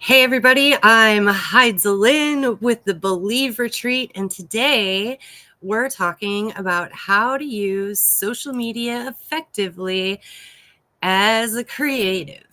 Hey everybody, I'm Heidelin with the Believe Retreat, and today we're talking about how to use social media effectively as a creative.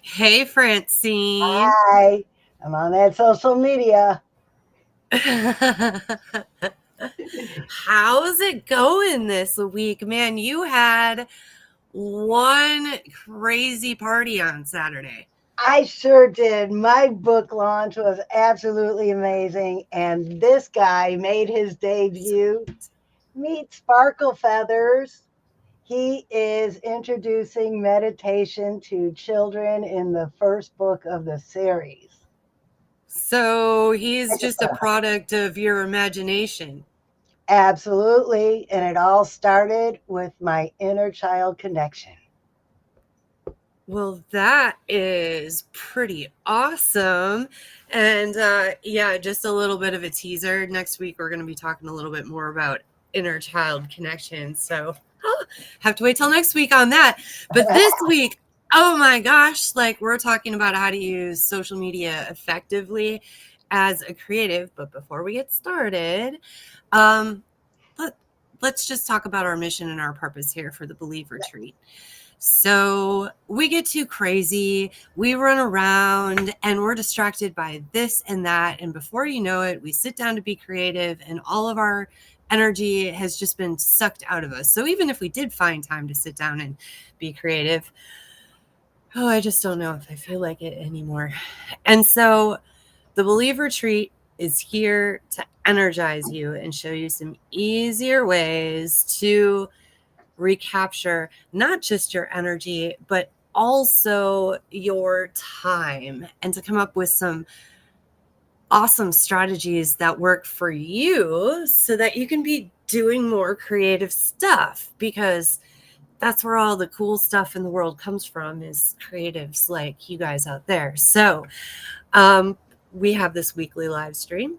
Hey Francine. Hi, I'm on that social media. How's it going this week? Man, you had one crazy party on Saturday. I sure did. My book launch was absolutely amazing, and this guy made his debut. Meet Sparkle Feathers. He is introducing meditation to children in the first book of the series. So he's just a product of your imagination. Absolutely, and it all started with my inner child connection. Well, that is pretty awesome. And yeah, just a little bit of a teaser. Next week, we're going to be talking a little bit more about inner child connection. So have to wait till next week on that. But this week, oh my gosh, like we're talking about how to use social media effectively as a creative. But before we get started, let's just talk about our mission and our purpose here for the Believe Retreat. So we get too crazy, we run around and we're distracted by this and that. And before you know it, we sit down to be creative and all of our energy has just been sucked out of us. So even if we did find time to sit down and be creative, I just don't know if I feel like it anymore. And so the Believe Retreat is here to energize you and show you some easier ways to recapture not just your energy, but also your time, and to come up with some awesome strategies that work for you so that you can be doing more creative stuff, because that's where all the cool stuff in the world comes from, is creatives like you guys out there. So we have this weekly live stream,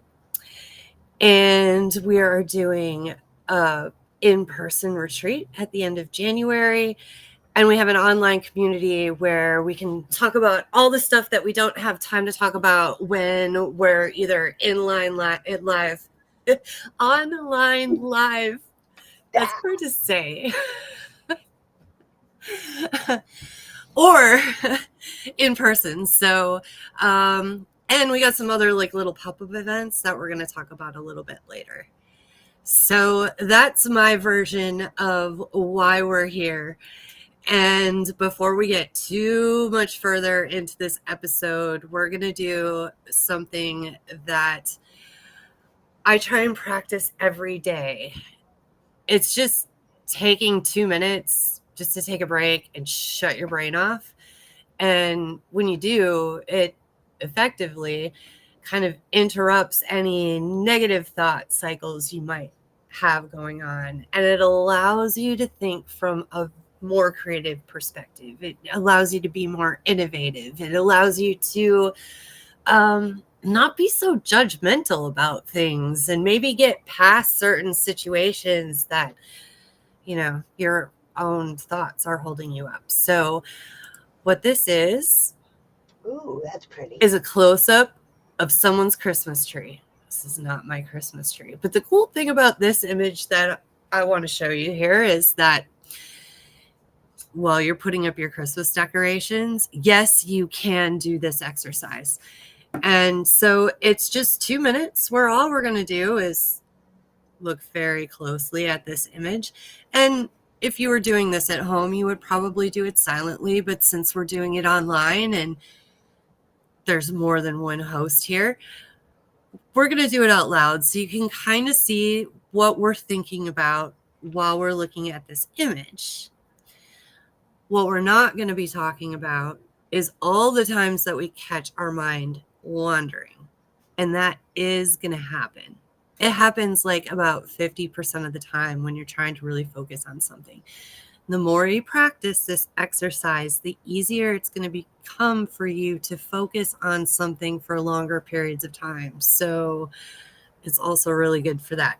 and we are doing a in-person retreat at the end of January. And we have an online community where we can talk about all the stuff that we don't have time to talk about when we're either online live, online live. That's hard to say. Or in person. So, and we got some other like little pop-up events that we're going to talk about a little bit later. So that's my version of why we're here. And before we get too much further into this episode, we're going to do something that I try and practice every day. It's just taking 2 minutes just to take a break and shut your brain off. And when you do, it effectively kind of interrupts any negative thought cycles you might have going on. And it allows you to think from a more creative perspective. It allows you to be more innovative. It allows you to not be so judgmental about things and maybe get past certain situations that, your own thoughts are holding you up. So what this is Ooh, that's pretty. a close-up of someone's Christmas tree. This is not my Christmas tree. But the cool thing about this image that I want to show you here is that while you're putting up your Christmas decorations, yes, you can do this exercise. And so it's just 2 minutes where all we're going to do is look very closely at this image. And if you were doing this at home, you would probably do it silently. But since we're doing it online and there's more than one host here. We're going to do it out loud so you can kind of see what we're thinking about while we're looking at this image. What we're not going to be talking about is all the times that we catch our mind wandering. And that is going to happen. It happens like about 50% of the time when you're trying to really focus on something. The more you practice this exercise, the easier it's going to become for you to focus on something for longer periods of time. So it's also really good for that.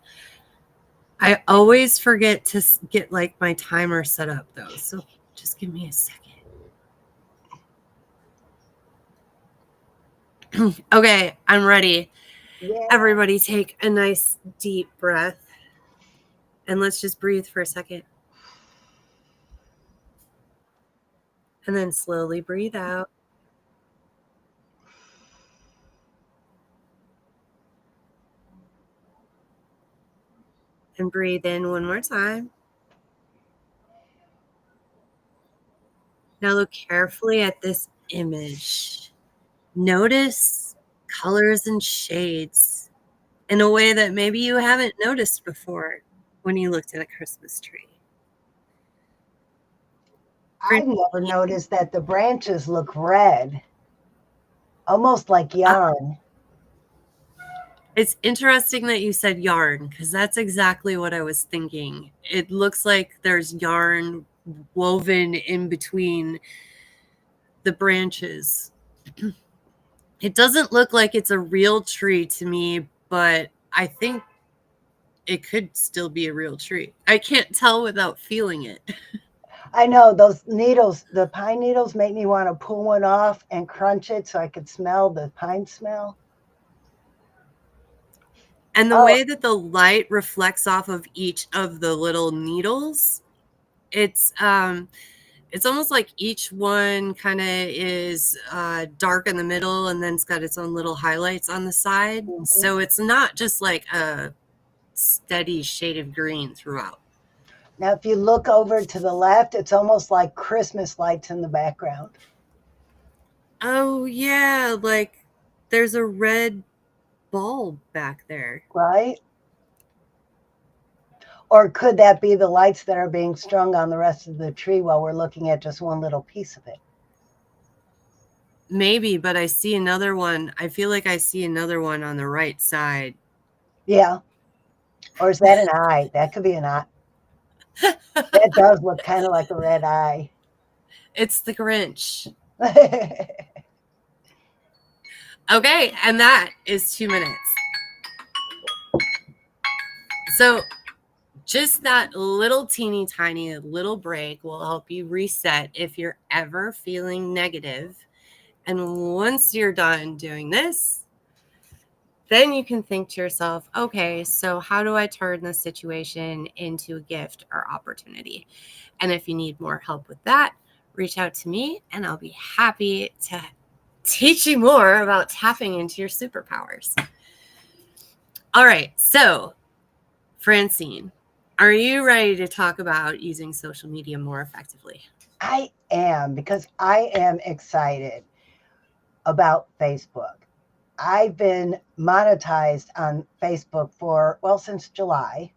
I always forget to get like my timer set up though. So just give me a second. Okay, I'm ready. Yeah. Everybody take a nice deep breath. And let's just breathe for a second. And then slowly breathe out. And breathe in one more time. Now look carefully at this image. Notice colors and shades in a way that maybe you haven't noticed before when you looked at a Christmas tree. I've never noticed that the branches look red, almost like yarn. It's interesting that you said yarn because that's exactly what I was thinking. It looks like there's yarn woven in between the branches. It doesn't look like it's a real tree to me, but I think it could still be a real tree. I can't tell without feeling it. I know those needles, the pine needles, make me want to pull one off and crunch it so I could smell the pine smell. And the way that the light reflects off of each of the little needles, it's almost like each one kind of is dark in the middle and then it's got its own little highlights on the side. Mm-hmm. So it's not just like a steady shade of green throughout. Now, if you look over to the left, it's almost like Christmas lights in the background. Oh, yeah. Like there's a red bulb back there. Right? Or could that be the lights that are being strung on the rest of the tree while we're looking at just one little piece of it? Maybe, but I see another one. I feel like I see another one on the right side. Yeah. Or is that an eye? That could be an eye. That does look kind of like a red eye. It's the Grinch. Okay, and that is 2 minutes. So just that little teeny tiny little break will help you reset if you're ever feeling negative. And once you're done doing this, then you can think to yourself, okay, so how do I turn this situation into a gift or opportunity? And if you need more help with that, reach out to me and I'll be happy to teach you more about tapping into your superpowers. All right, so Francine, are you ready to talk about using social media more effectively? I am, because I am excited about Facebook. I've been monetized on Facebook since July.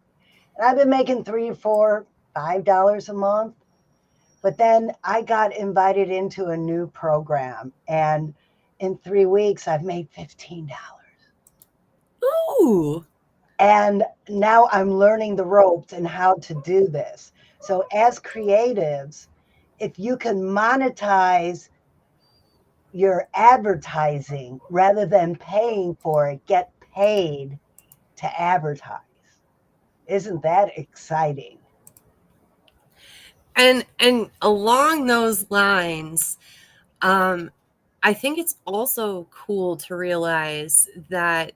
And I've been making $3, $4, $5 a month. But then I got invited into a new program. And in 3 weeks, I've made $15. Ooh. And now I'm learning the ropes and how to do this. So as creatives, if you can monetize your advertising rather than paying for it, get paid to advertise. Isn't that exciting? And along those lines, I think it's also cool to realize that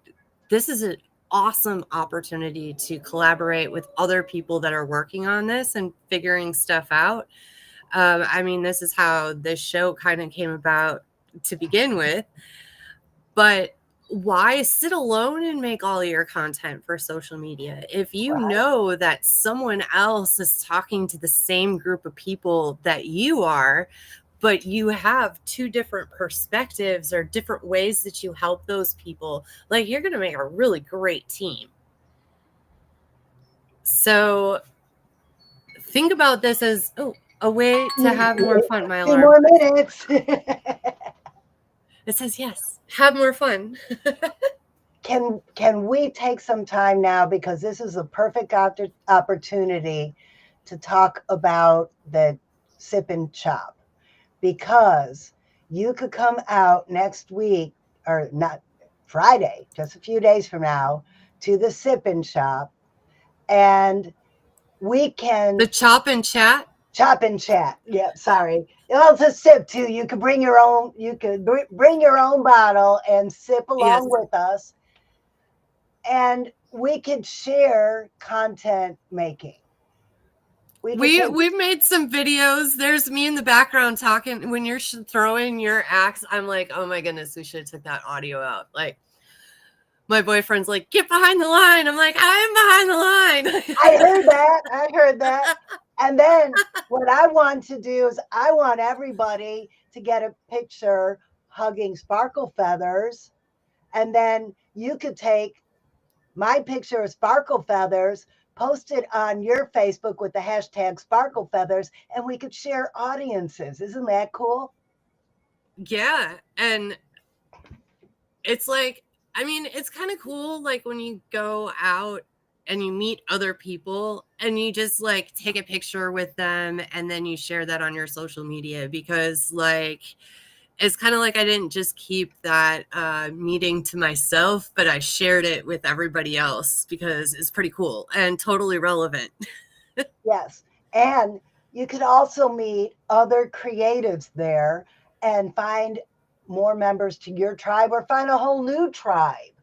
this is an awesome opportunity to collaborate with other people that are working on this and figuring stuff out. I mean, this is how this show kind of came about to begin with. But why sit alone and make all your content for social media? If you know that someone else is talking to the same group of people that you are, but you have two different perspectives or different ways that you help those people, like you're going to make a really great team. So think about this as a way to have more fun. My 2 alarm. more minutes. It says yes. Have more fun. Can we take some time now, because this is a perfect opportunity to talk about the Sip and Chop, because you could come out next week, or not Friday, just a few days from now, to the Sip and Shop, and we can The chop and chat. Chop and chat. Yeah, sorry. Well, it's a sip too. You could bring your own. You could bring your own bottle and sip along with us, and we could share content making. We've made some videos. There's me in the background talking when you're throwing your axe. I'm like, oh my goodness, we should have took that audio out. Like, my boyfriend's like, get behind the line. I'm like, I'm behind the line. I heard that. And then what I want to do is I want everybody to get a picture hugging Sparkle Feathers, and then you could take my picture of Sparkle Feathers, post it on your Facebook with the hashtag Sparkle Feathers, and we could share audiences. Isn't that cool? Yeah. And it's like, I mean, it's kind of cool. Like when you go out and you meet other people and you just like take a picture with them and then you share that on your social media, because like, it's kind of like I didn't just keep that meeting to myself, but I shared it with everybody else because it's pretty cool and totally relevant. Yes. And you could also meet other creatives there and find more members to your tribe, or find a whole new tribe.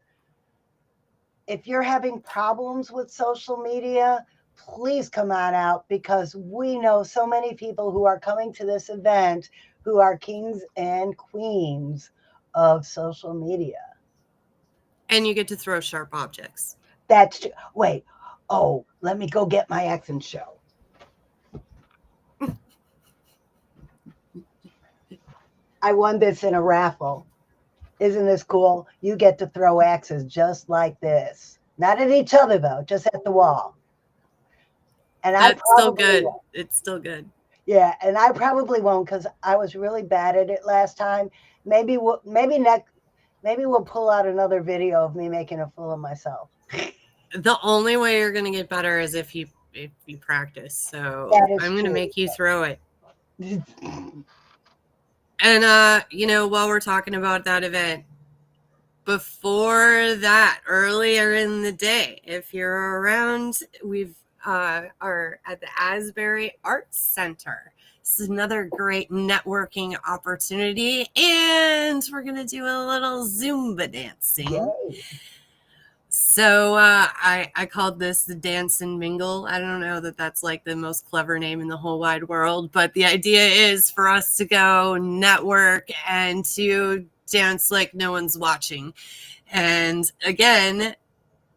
If you're having problems with social media, please come on out, because we know so many people who are coming to this event who are kings and queens of social media. And you get to throw sharp objects. That's true. Wait. Oh, let me go get my X and show. I won this in a raffle. Isn't this cool? You get to throw axes just like this. Not at each other, though, just at the wall. And that's still good. Won't. It's still good. Yeah, and I probably won't, because I was really bad at it last time. Maybe we'll pull out another video of me making a fool of myself. The only way you're going to get better is if you practice. So I'm going to make you throw it. And, while we're talking about that event, before that, earlier in the day, if you're around, we've are at the Asbury Arts Center. This is another great networking opportunity, and we're going to do a little Zumba dancing. Yay. So I called this the Dance and Mingle. I don't know that that's like the most clever name in the whole wide world, but the idea is for us to go network and to dance like no one's watching. And again,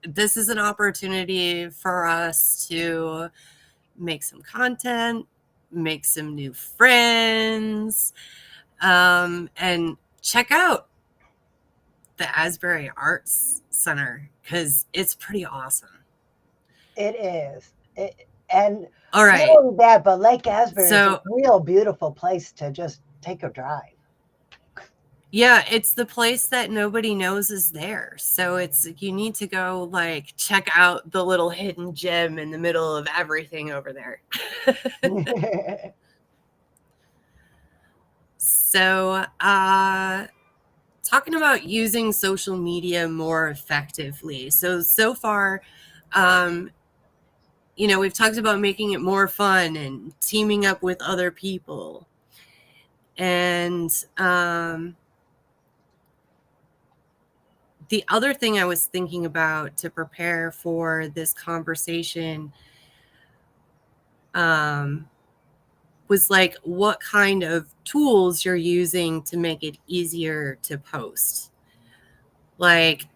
this is an opportunity for us to make some content, make some new friends, and check out the Asbury Arts Center, because it's pretty awesome. It is. And all right, not only that, but Lake Asbury is a real beautiful place to just take a drive. Yeah, it's the place that nobody knows is there. So you need to go like check out the little hidden gem in the middle of everything over there. So, talking about using social media more effectively. So far, we've talked about making it more fun and teaming up with other people. And the other thing I was thinking about to prepare for this conversation was like what kind of tools you're using to make it easier to post. Like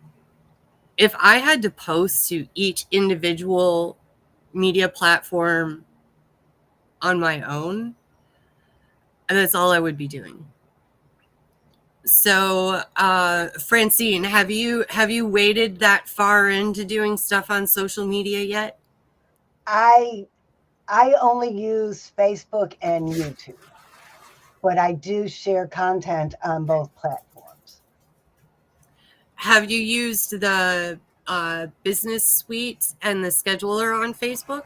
if I had to post to each individual media platform on my own, And that's all I would be doing. So, Francine, have you waded that far into doing stuff on social media yet? I only use Facebook and YouTube, but I do share content on both platforms. Have you used the business suite and the scheduler on Facebook?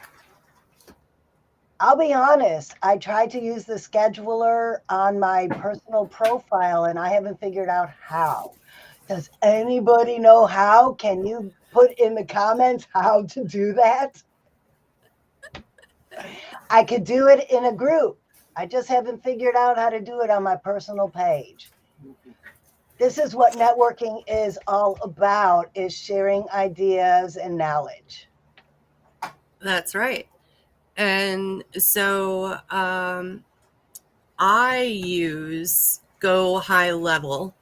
I'll be honest, I tried to use the scheduler on my personal profile and I haven't figured out how. Does anybody know how? Can you put in the comments how to do that? I could do it in a group. I just haven't figured out how to do it on my personal page. This is what networking is all about, is sharing ideas and knowledge. That's right. And so I use Go High Level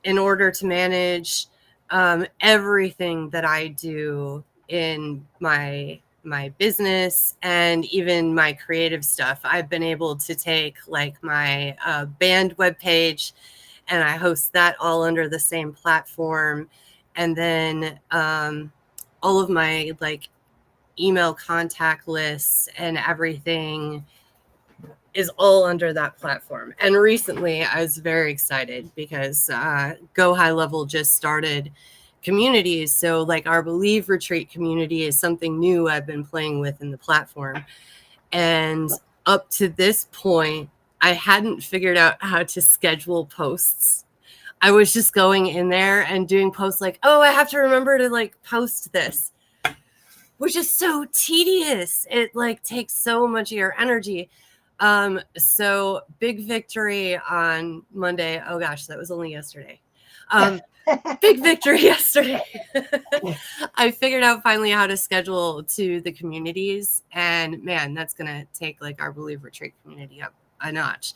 in order to manage everything that I do in my business and even my creative stuff. I've been able to take like my band webpage and I host that all under the same platform. And then all of my like email contact lists and everything is all under that platform. And recently I was very excited because Go High Level just started communities. So like our Believe Retreat community is something new I've been playing with in the platform. And up to this point, I hadn't figured out how to schedule posts. I was just going in there and doing posts like, oh, I have to remember to like post this, which is so tedious. It like takes so much of your energy. So big victory on Monday. Oh gosh, that was only yesterday. Big victory yesterday. I figured out finally how to schedule to the communities, and man, that's gonna take like our Believe Retreat community up a notch.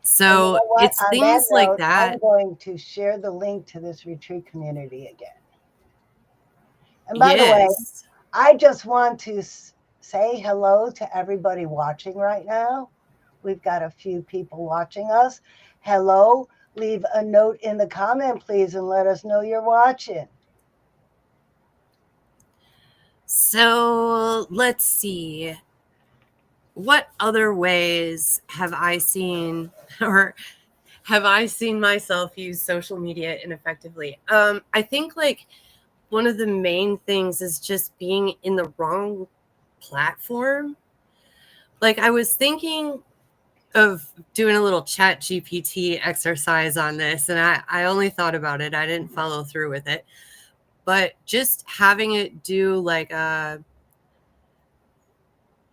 So you know it's things like that. I'm going to share the link to this retreat community again. And by the way, I just want to say hello to everybody watching right now. We've got a few people watching us. Hello. Leave a note in the comment, please, and let us know you're watching. So let's see. What other ways have I seen, or have I seen myself use social media ineffectively? I think like one of the main things is just being in the wrong platform. Like I was thinking of doing a little chat GPT exercise on this, and I only thought about it. I didn't follow through with it. But just having it do like a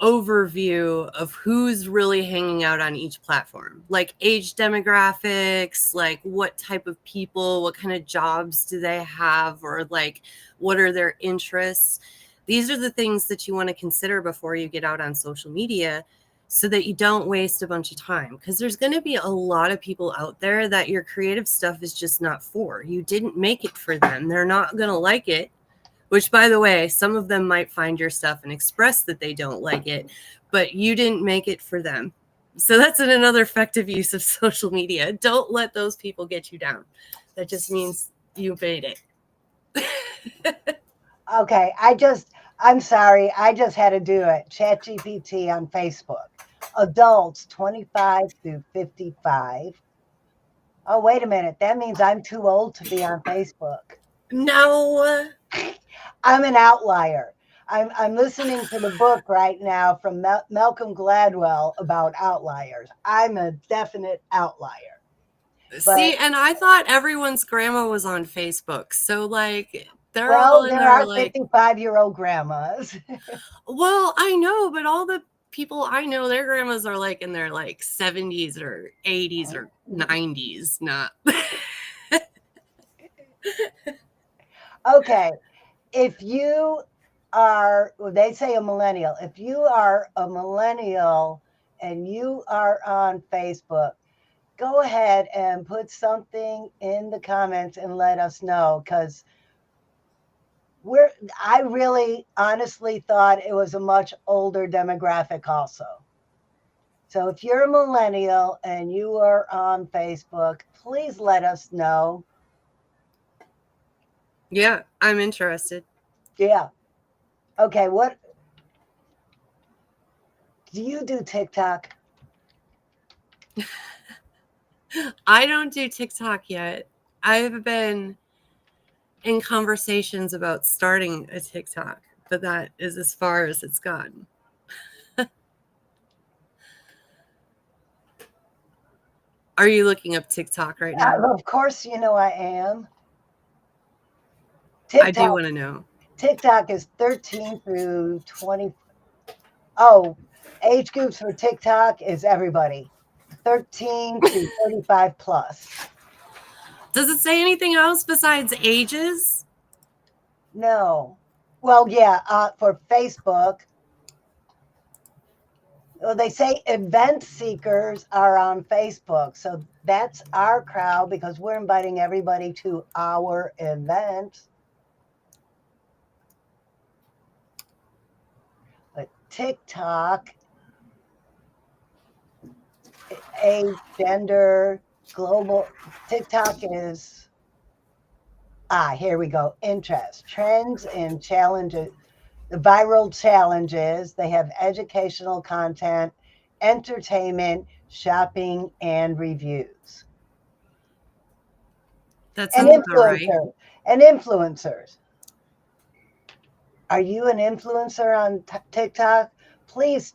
overview of who's really hanging out on each platform, like age demographics, like what type of people, what kind of jobs do they have, or like what are their interests. These are the things that you want to consider before you get out on social media so that you don't waste a bunch of time, because there's going to be a lot of people out there that your creative stuff is just not for. You didn't make it for them. They're not going to like it. Which, by the way, some of them might find your stuff and express that they don't like it, but you didn't make it for them. So that's another effective use of social media. Don't let those people get you down. That just means you made it. Okay, I'm sorry. I just had to do it. ChatGPT on Facebook. Adults 25 through 55. Oh, wait a minute. That means I'm too old to be on Facebook. No. I'm an outlier. I'm listening to the book right now from Malcolm Gladwell about outliers. I'm a definite outlier. See, and I thought everyone's grandma was on Facebook. So like there are 55-year-old grandmas. Well, I know, but all the people I know, their grandmas are like in their like 70s or 80s or 90s, not. Okay. If you are, they say a millennial, if you are a millennial and you are on Facebook, go ahead and put something in the comments and let us know, because I really honestly thought it was a much older demographic also. So if you're a millennial and you are on Facebook, please let us know. Yeah, I'm interested. Yeah. Okay, what do you do TikTok? I don't do TikTok yet. I've been in conversations about starting a TikTok, but that is as far as it's gotten. Are you looking up TikTok right now? Of course, you know I am. I do want to know. TikTok is 13 through 20. Oh, age groups for TikTok is everybody. 13 to 35 plus. Does it say anything else besides ages? No. Well, yeah, for Facebook. Well, they say event seekers are on Facebook. So that's our crowd because we're inviting everybody to our event. But TikTok, age, gender, global. TikTok is, here we go. Interest, trends and challenges, the viral challenges. They have educational content, entertainment, shopping, and reviews. That sounds about right. And influencers. Are you an influencer on TikTok? Please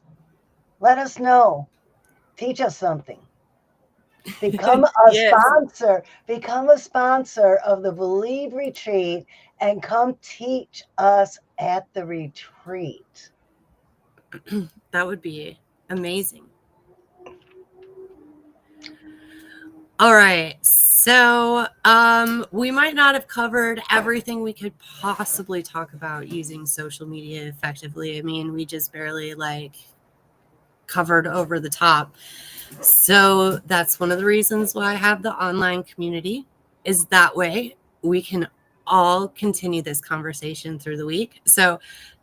let us know. Teach us something. Become a sponsor. Become a sponsor of the Believe Retreat and come teach us at the retreat. That would be amazing. All right. So we might not have covered everything we could possibly talk about using social media effectively. I mean, we just barely covered over the top. So that's one of the reasons why I have the online community, is that way we can all continue this conversation through the week. So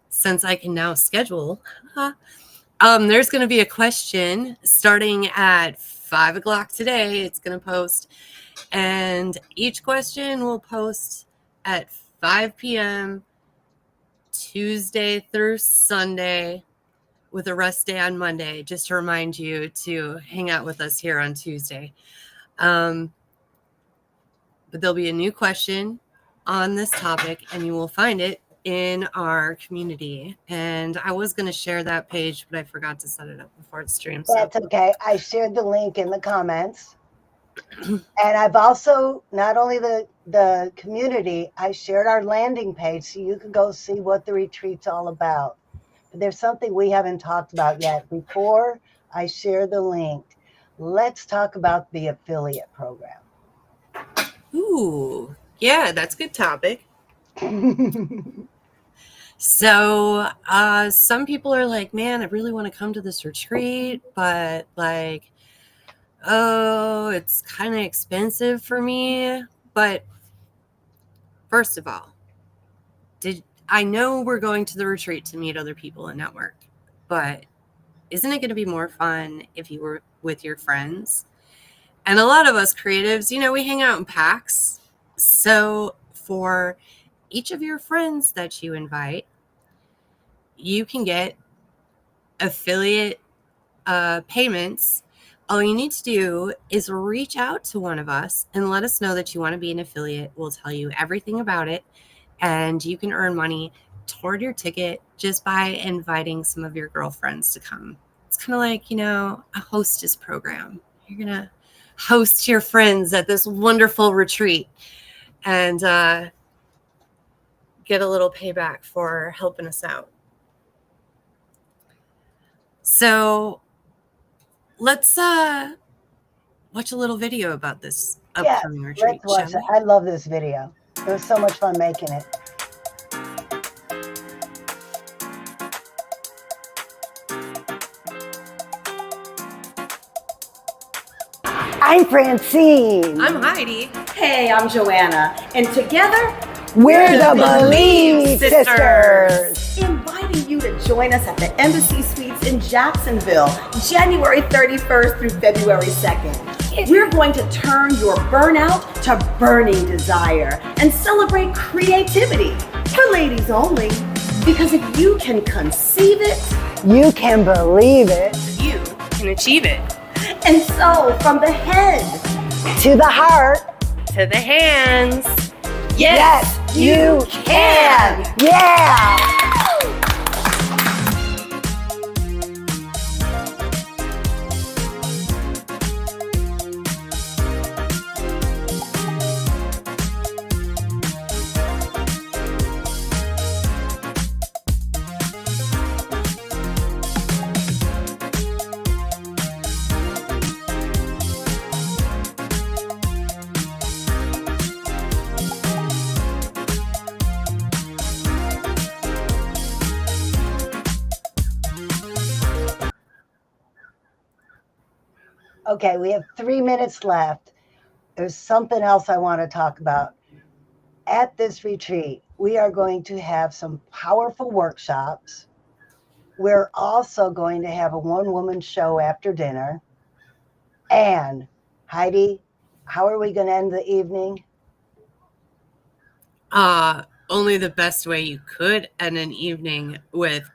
since I can now schedule, there's going to be a question starting at 5 o'clock today. It's going to post, and each question will post at 5 p.m. Tuesday through Sunday, with a rest day on Monday, just to remind you to hang out with us here on Tuesday. But there'll be a new question on this topic, and you will find it in our community. And I was going to share that page, but I forgot to set it up before it streams. That's okay. I shared the link in the comments. And I've also, not only the community, I shared our landing page so you can go see what the retreat's all about. But there's something we haven't talked about yet. Before I share the link, let's talk about the affiliate program. Ooh, yeah, that's a good topic. So some people are like, man, I really want to come to this retreat, but it's kind of expensive for me. But first of all, I know we're going to the retreat to meet other people and network, but isn't it going to be more fun if you were with your friends? And a lot of us creatives, we hang out in packs. So for each of your friends that you invite, you can get affiliate payments. All you need to do is reach out to one of us and let us know that you want to be an affiliate. We'll tell you everything about it, and you can earn money toward your ticket just by inviting some of your girlfriends to come. It's kind of like, a hostess program. You're going to host your friends at this wonderful retreat and get a little payback for helping us out. So let's watch a little video about this upcoming retreat. Let's watch it. I love this video. It was so much fun making it. I'm Francine. I'm Heidi. Hey, I'm Joanna. And together, we're the Believe Sisters. Inviting you to join us at the Embassy Suites in Jacksonville, January 31st through February 2nd. We're going to turn your burnout to burning desire and celebrate creativity for ladies only. Because if you can conceive it, You can believe it. You can achieve it. and so from the head, To the heart. To the hands. Yes, you can. Yeah. Okay, we have 3 minutes left. There's something else I want to talk about. At this retreat, we are going to have some powerful workshops. We're also going to have a one-woman show after dinner. And Heidi, how are we going to end the evening? Only the best way you could end an evening with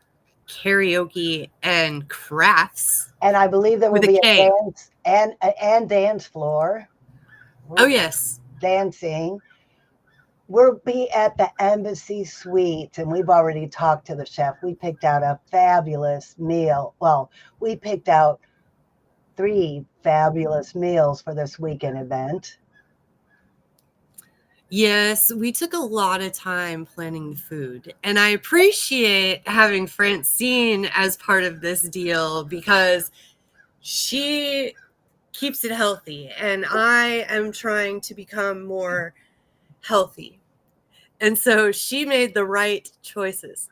karaoke and crafts. And I believe there will With a be a K. dance and dance floor. Oh, yes. Dancing. We'll be at the Embassy Suites, and we've already talked to the chef. We picked out a fabulous meal. Well, we picked out 3 fabulous meals for this weekend event. Yes, we took a lot of time planning the food, and I appreciate having Francine as part of this deal because she keeps it healthy, and I am trying to become more healthy. And so she made the right choices.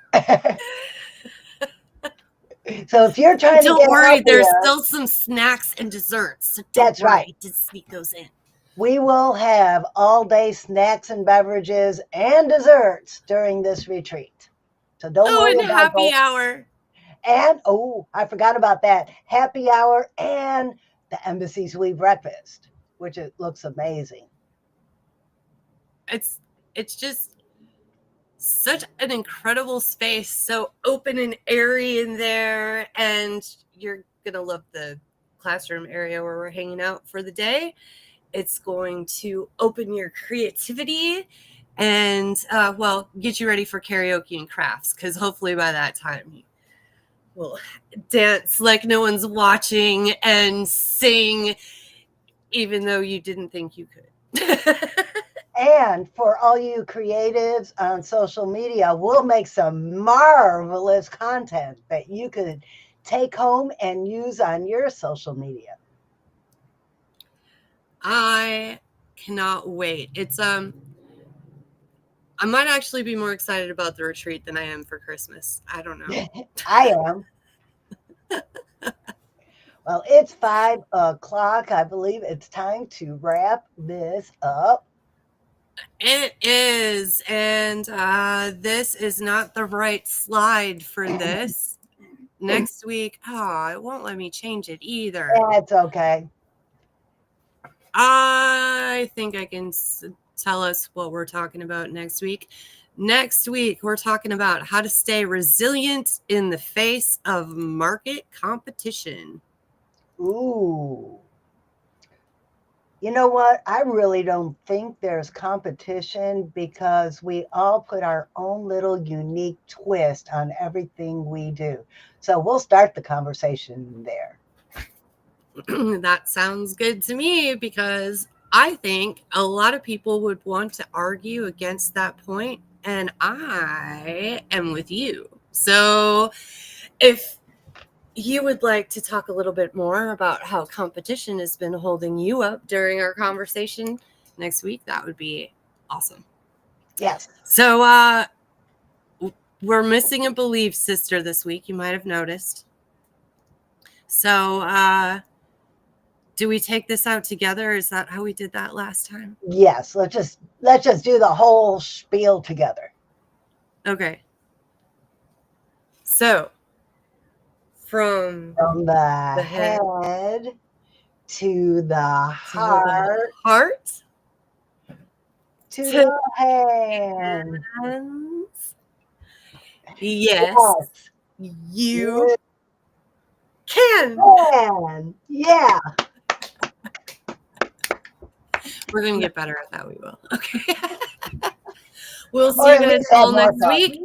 So if you're trying to Don't get worry, there's healthier, still some snacks and desserts. So don't That's worry right. to sneak those in. we will have all-day snacks and beverages and desserts during this retreat. So don't Oh, worry and about happy those. hour. And I forgot about that. Happy hour and the Embassy Suite breakfast, which it looks amazing. It's just such an incredible space, so open and airy in there, and you're gonna love the classroom area where we're hanging out for the day. It's going to open your creativity and get you ready for karaoke and crafts, because hopefully by that time you will dance like no one's watching and sing even though you didn't think you could. And for all you creatives on social media, we'll make some marvelous content that you could take home and use on your social media. I cannot wait. It's I might actually be more excited about the retreat than I am for Christmas. I don't know. I am. Well, it's 5 o'clock. I believe it's time to wrap this up. It is, and this is not the right slide for this. Next week, it won't let me change it either. That's okay. I think I can tell us what we're talking about next week. Next week, we're talking about how to stay resilient in the face of market competition. Ooh. You know what? I really don't think there's competition because we all put our own little unique twist on everything we do. So we'll start the conversation there. That sounds good to me because I think a lot of people would want to argue against that point, and I am with you. So if you would like to talk a little bit more about how competition has been holding you up during our conversation next week, that would be awesome. Yes. So we're missing a belief sister this week. You might have noticed. So do we take this out together? Is that how we did that last time? Yes. Let's just do the whole spiel together. Okay. So From From the head head to the to the heart heart to to the hand. hands. Yes, Yes, you you can. can. Yeah. We're going to get better at that. We will. Okay. We'll see Or you at guys least have all more next fun. week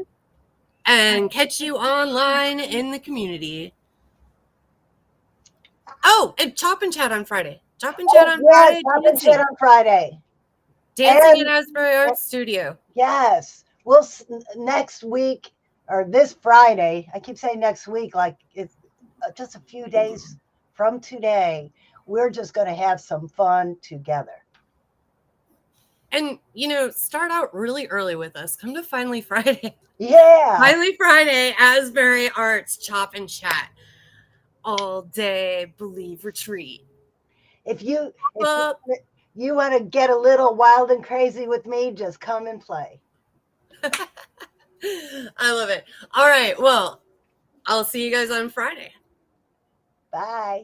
and catch you online in the community. Oh, and Chop and Chat on Friday. Chop and Chat Oh, on yes, Friday. Chop and Chat on Friday. Dancing in And Asbury Arts Studio. yes, next week or this Friday. I keep saying next week, like it's just a few days from today. We're just going to have some fun together. And, start out really early with us. Come to Finally Friday. Yeah. Finally Friday, Asbury Arts Chop and Chat. All day Believe Retreat. If you Well, want to get a little wild and crazy with me, just come and play. I love it. All right. Well, I'll see you guys on Friday. Bye.